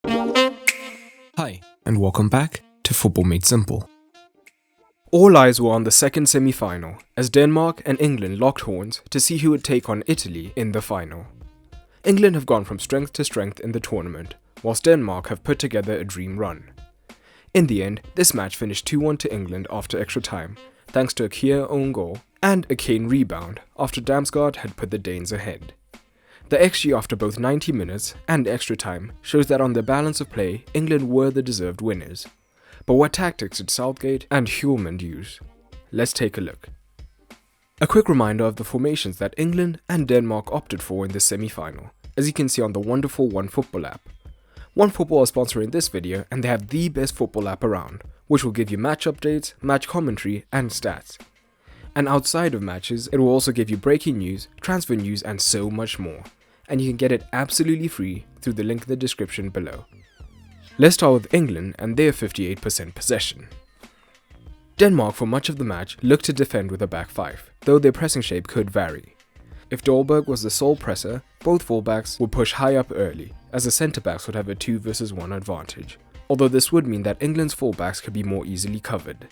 Hi, and welcome back to Football Made Simple. All eyes were on the second semi-final, as Denmark and England locked horns to see who would take on Italy in the final. England have gone from strength to strength in the tournament, whilst Denmark have put together a dream run. In the end, this match finished 2-1 to England after extra time, thanks to a Kjær own goal and a Kane rebound after Damsgaard had put the Danes ahead. The XG after both 90 minutes and extra time shows that on the balance of play, England were the deserved winners. But what tactics did Southgate and Hjulmand use? Let's take a look. A quick reminder of the formations that England and Denmark opted for in the semi-final, as you can see on the wonderful OneFootball app. OneFootball is sponsoring this video, and they have the best football app around, which will give you match updates, match commentary and stats. And outside of matches, it will also give you breaking news, transfer news and so much more. And you can get it absolutely free through the link in the description below. Let's start with England and their 58% possession. Denmark for much of the match looked to defend with a back five, though their pressing shape could vary. If Dolberg was the sole presser, both fullbacks would push high up early, as the centre-backs would have a 2 versus 1 advantage, although this would mean that England's fullbacks could be more easily covered.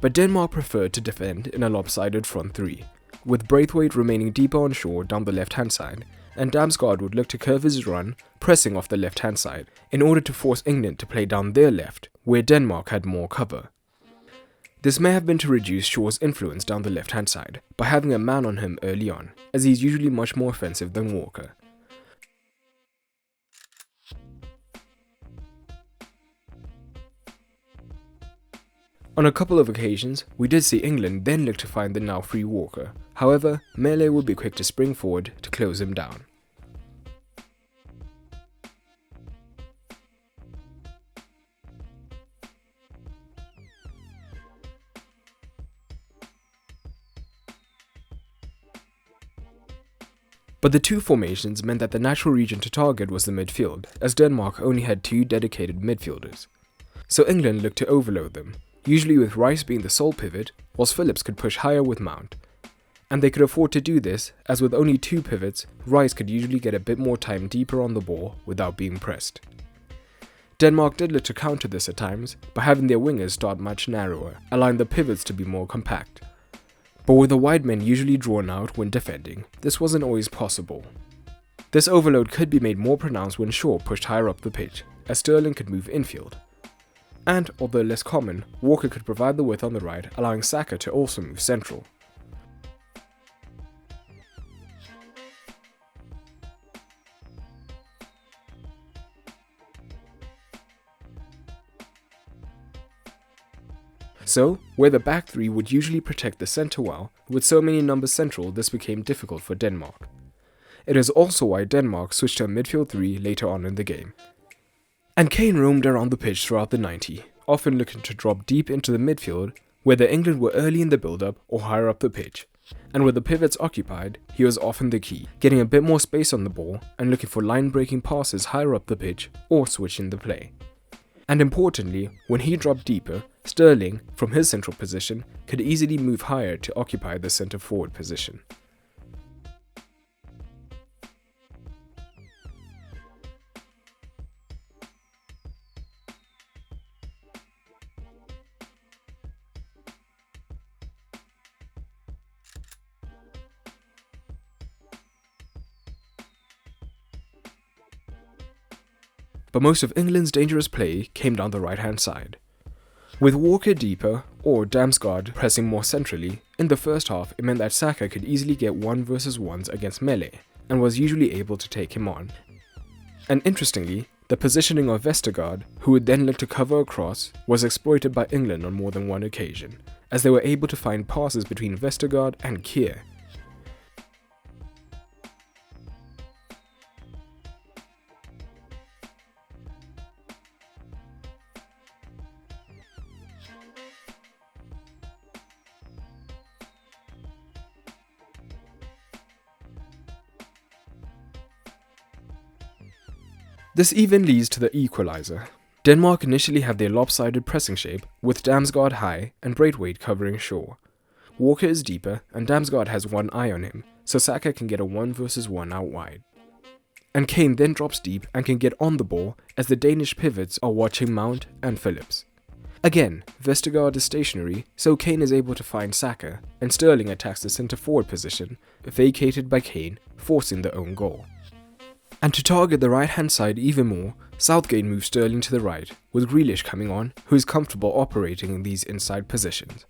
But Denmark preferred to defend in a lopsided front three, with Braithwaite remaining deeper on shore down the left-hand side, and Damsgaard would look to curve his run, pressing off the left-hand side, in order to force England to play down their left, where Denmark had more cover. This may have been to reduce Shaw's influence down the left-hand side, by having a man on him early on, as he's usually much more offensive than Walker. On a couple of occasions, we did see England then look to find the now free Walker. However, Mele would be quick to spring forward to close him down. But the two formations meant that the natural region to target was the midfield, as Denmark only had 2 dedicated midfielders. So England looked to overload them, usually with Rice being the sole pivot, whilst Phillips could push higher with Mount. And they could afford to do this, as with only 2 pivots, Rice could usually get a bit more time deeper on the ball without being pressed. Denmark did look to counter this at times by having their wingers start much narrower, allowing the pivots to be more compact. But with the wide men usually drawn out when defending, this wasn't always possible. This overload could be made more pronounced when Shaw pushed higher up the pitch, as Sterling could move infield. And, although less common, Walker could provide the width on the right, allowing Saka to also move central. So, where the back three would usually protect the centre well, with so many numbers central, this became difficult for Denmark. It is also why Denmark switched to a midfield 3 later on in the game. And Kane roamed around the pitch throughout the 90, often looking to drop deep into the midfield, whether England were early in the build-up or higher up the pitch. And with the pivots occupied, he was often the key, getting a bit more space on the ball and looking for line-breaking passes higher up the pitch or switching the play. And importantly, when he dropped deeper, Sterling, from his central position, could easily move higher to occupy the centre-forward position. But most of England's dangerous play came down the right-hand side. With Walker deeper, or Damsgaard pressing more centrally, in the first half it meant that Saka could easily get 1 versus 1s against Mele, and was usually able to take him on. And interestingly, the positioning of Vestergaard, who would then look to cover across, was exploited by England on more than one occasion, as they were able to find passes between Vestergaard and Kjær. This even leads to the equalizer. Denmark initially have their lopsided pressing shape, with Damsgaard high and Braithwaite covering Shaw. Walker is deeper and Damsgaard has one eye on him, so Saka can get a 1 versus 1 out wide. And Kane then drops deep and can get on the ball as the Danish pivots are watching Mount and Phillips. Again, Vestergaard is stationary, so Kane is able to find Saka, and Sterling attacks the centre forward position, vacated by Kane, forcing the own goal. And to target the right hand side even more, Southgate moves Sterling to the right, with Grealish coming on, who is comfortable operating in these inside positions.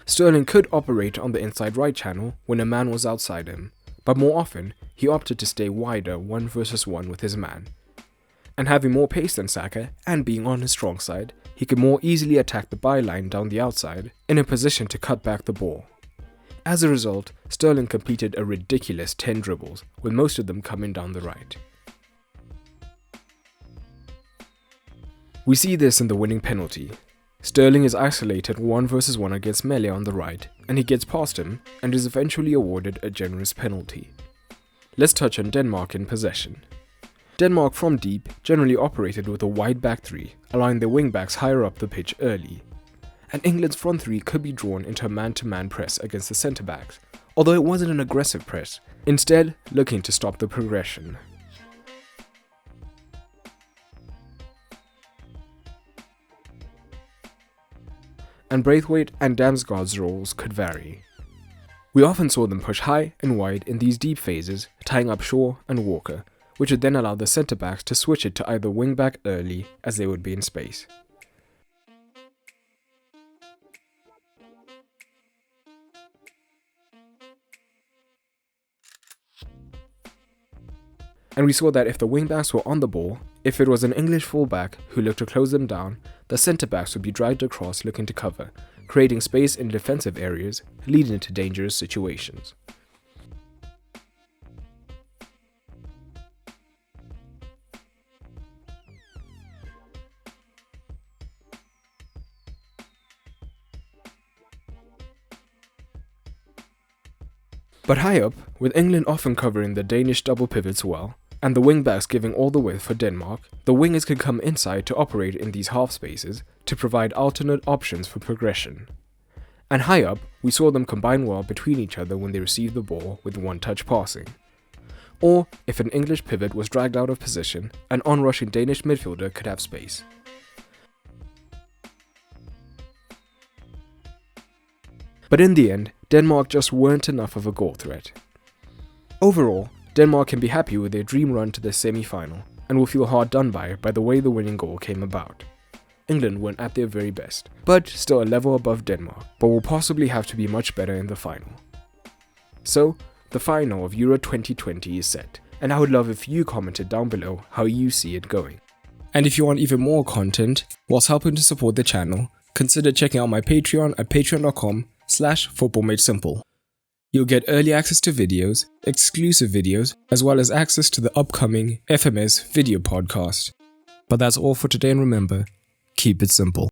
Sterling could operate on the inside right channel when a man was outside him, but more often he opted to stay wider 1 versus 1 with his man. And having more pace than Saka, and being on his strong side, he could more easily attack the byline down the outside, in a position to cut back the ball. As a result, Sterling completed a ridiculous 10 dribbles, with most of them coming down the right. We see this in the winning penalty. Sterling is isolated 1 versus 1 against Mele on the right, and he gets past him and is eventually awarded a generous penalty. Let's touch on Denmark in possession. Denmark from deep generally operated with a wide back three, allowing their wing-backs higher up the pitch early. And England's front three could be drawn into a man-to-man press against the centre-backs, although it wasn't an aggressive press, instead looking to stop the progression. And Braithwaite and Damsgaard's roles could vary. We often saw them push high and wide in these deep phases, tying up Shaw and Walker, which would then allow the centre-backs to switch it to either wing-back early as they would be in space. And we saw that if the wing-backs were on the ball, if it was an English full-back who looked to close them down, the centre-backs would be dragged across looking to cover, creating space in defensive areas, leading to dangerous situations. But high up, with England often covering the Danish double pivots well, and the wing-backs giving all the width for Denmark, the wingers could come inside to operate in these half spaces to provide alternate options for progression. And high up, we saw them combine well between each other when they received the ball with one-touch passing. Or, if an English pivot was dragged out of position, an on-rushing Danish midfielder could have space. But in the end, Denmark just weren't enough of a goal threat. Overall, Denmark can be happy with their dream run to the semi-final, and will feel hard done by the way the winning goal came about. England weren't at their very best, but still a level above Denmark, but will possibly have to be much better in the final. So, the final of Euro 2020 is set, and I would love if you commented down below how you see it going. And if you want even more content, whilst helping to support the channel, consider checking out my Patreon at patreon.com/footballmadesimple. You'll get early access to videos, exclusive videos, as well as access to the upcoming FMS video podcast. But that's all for today, and remember, keep it simple.